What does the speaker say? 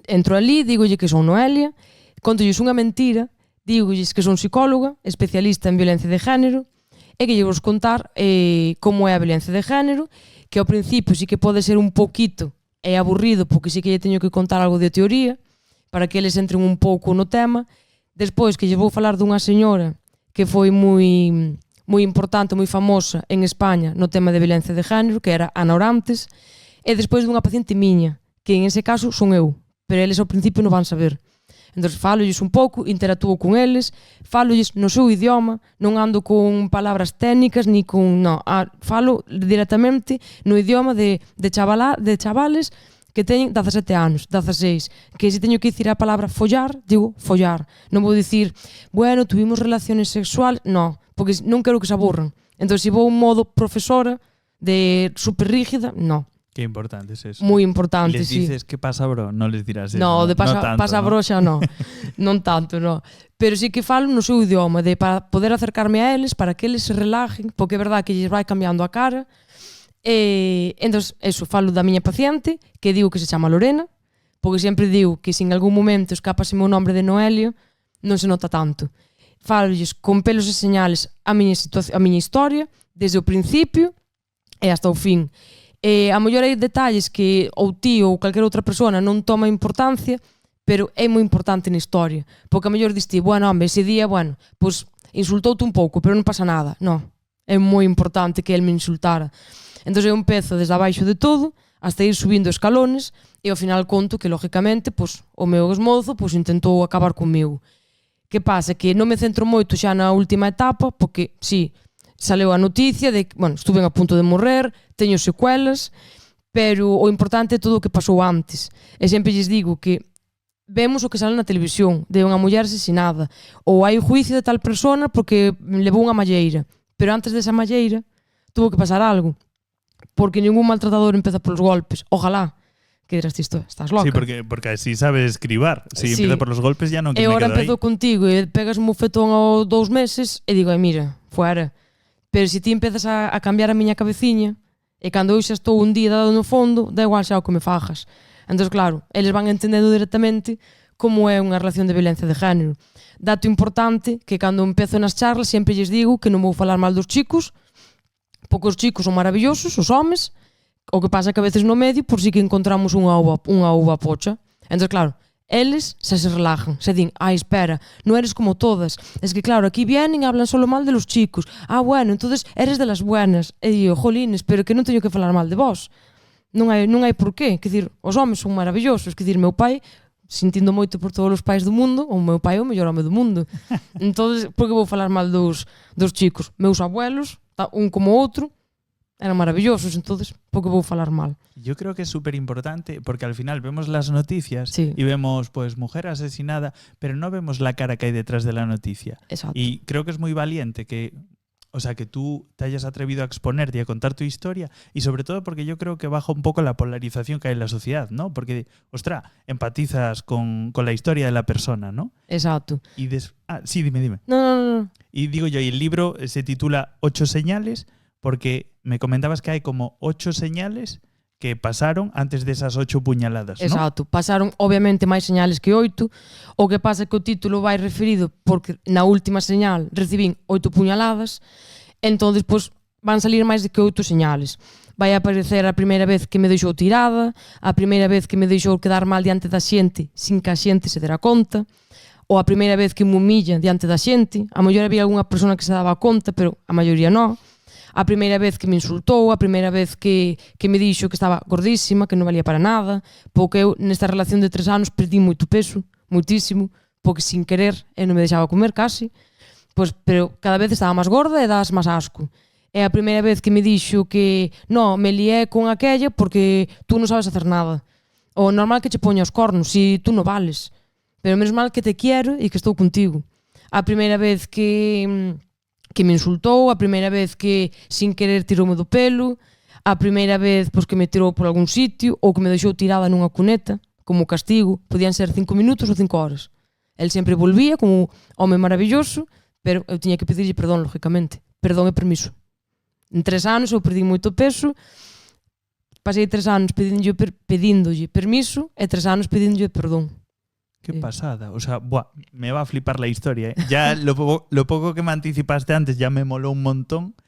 entro ali, dígolle que son Noelia, contolles unha mentira, dígolles que son psicóloga, especialista en violencia de género, e que lle vos contar como é a violencia de género, que ao principio sí que pode ser un poquito aburrido, porque sí que lle teño que contar algo de teoría, para que eles entren un pouco no tema. Despois que lle vou falar dunha señora que foi moi importante, moi famosa en España no tema de violencia de género, que era Ana Orantes, e despois dunha paciente miña, que en ese caso son eu, pero eles ao principio non van saber. Entón, fálolles un pouco, interactúo con eles, fálolles no seu idioma, non ando con palabras técnicas, ni con... No, falo directamente no idioma de chavales que teñen 17 anos, 16, que se teño que dicir a palabra follar, digo follar. Non vou dicir, bueno, tuvimos relaciones sexuales, no, porque non quero que se aburran. Entón, se vou un modo profesora de super rígida, no. Qué importante es eso. Muy importante, les dices, ¿qué pasa, bro? No les dirás eso. No, de pasa bro xa non. Non tanto, non. Pero sí que falo no seu idioma, para poder acercarme a eles, para que eles se relajen, porque é verdad que lles vai cambiando a cara. Entón, eso, falo da miña paciente, que digo que se chama Lorena, porque sempre digo que se en algún momento escapase o nombre de Noelia, non se nota tanto. Falolles con pelos e señales a miña historia, desde o principio e hasta o fin. A mellor hai detalles que ou ti ou calquera outra persona non toma importancia, pero é moi importante na historia, porque a mellor diste, bueno, hombre, ese día, bueno, pues insultoute un pouco, pero non pasa nada. Non, é moi importante que el me insultara. Entón eu empezo desde abaixo de todo hasta ir subindo escalones e ao final conto que, lógicamente, pues, o meu exmozo pues, intentou acabar comigo. Que pasa? Que non me centro moito xa na última etapa, porque, sí, saleu a noticia de que, bueno, estuve a punto de morrer, teño secuelas, pero o importante é todo o que pasou antes. E sempre lles digo que vemos o que sale na televisión de unha muller asesinada, ou hai o juicio de tal persona porque levou unha malleira, pero antes desa malleira tuvo que pasar algo, porque ningún maltratador empeza polos golpes. Ojalá. Que dirás isto, estás loca. Sí, porque así sabes escribar. Si empieza por los golpes ya non que me quedo aí. E agora empezo contigo e pegas un mofetón aos 2 meses e digo, mira, fuera. Pero se ti empezas a cambiar a miña cabeciña e cando eu xa estou un día dado no fondo, da igual xa o que me fajas. Entón, claro, eles van entendendo directamente como é unha relación de violencia de género. Dato importante que cando empezo nas charlas sempre lles digo que non vou falar mal dos chicos, porque os chicos son maravillosos, os homes, o que pasa que a veces no medio por si que encontramos unha uva pocha. Entón, claro, eles xa se relajan, se din, espera, non eres como todas, es que claro, aquí vienen e hablan solo mal de los chicos, bueno, entonces eres de las buenas, e digo, jolines, pero que non teño que falar mal de vos, non hai por qué, que dir, os homes son maravillosos, que dir, meu pai, sintindo moito por todos os pais do mundo, o meu pai é o mellor home do mundo, entonces, por que vou falar mal dos chicos? Meus abuelos, un como outro, eran maravillosos, entonces, ¿por qué voy a falar mal? Yo creo que es súper importante porque al final vemos las noticias sí. Y vemos, pues, mujer asesinada, pero no vemos la cara que hay detrás de la noticia. Exacto. Y creo que es muy valiente que tú te hayas atrevido a exponerte y a contar tu historia y sobre todo porque yo creo que baja un poco la polarización que hay en la sociedad, ¿no? Porque, ostras, empatizas con la historia de la persona, ¿no? Exacto. Y sí, dime. No. Y digo yo, y el libro se titula 8 señales porque me comentabas que hay como 8 señales que pasaron antes de esas 8 puñaladas, ¿no? Exacto, pasaron obviamente máis señales que 8, o que pasa é que o título vai referido porque na última señal recibín 8 puñaladas, entón despois van salir máis de que 8 señales. Vai aparecer a primeira vez que me deixou tirada, a primeira vez que me deixou quedar mal diante da xente sin que a xente se dera conta, ou a primeira vez que me humilla diante da xente, a mellor había algunha persona que se daba conta, pero a maioría non. A primeira vez que me insultou, a primeira vez que me dixo que estaba gordísima, que non valía para nada, porque eu nesta relación de 3 anos perdí moito peso, moitísimo, porque sin querer non me deixaba comer casi, pero cada vez estaba máis gorda e das máis asco. É a primeira vez que me dixo que non, me lié con aquella porque tú non sabes hacer nada. O normal que che poña os cornos, si tú non vales. Pero menos mal que te quero e que estou contigo. A primeira vez que me insultou, a primeira vez que sin querer tiroume do pelo, a primeira vez que me tirou por algún sitio ou que me deixou tirada nunha cuneta, como castigo, podían ser 5 minutos ou 5 horas. El sempre volvía como home maravilloso, pero eu tiña que pedirlle perdón, lógicamente. Perdón e permiso. En 3 anos eu perdí moito peso, pasei 3 anos pedíndolle permiso e 3 anos pedíndolle perdón. Qué pasada. O sea, me va a flipar la historia, ¿eh? Ya lo poco que me anticipaste antes ya me moló un montón.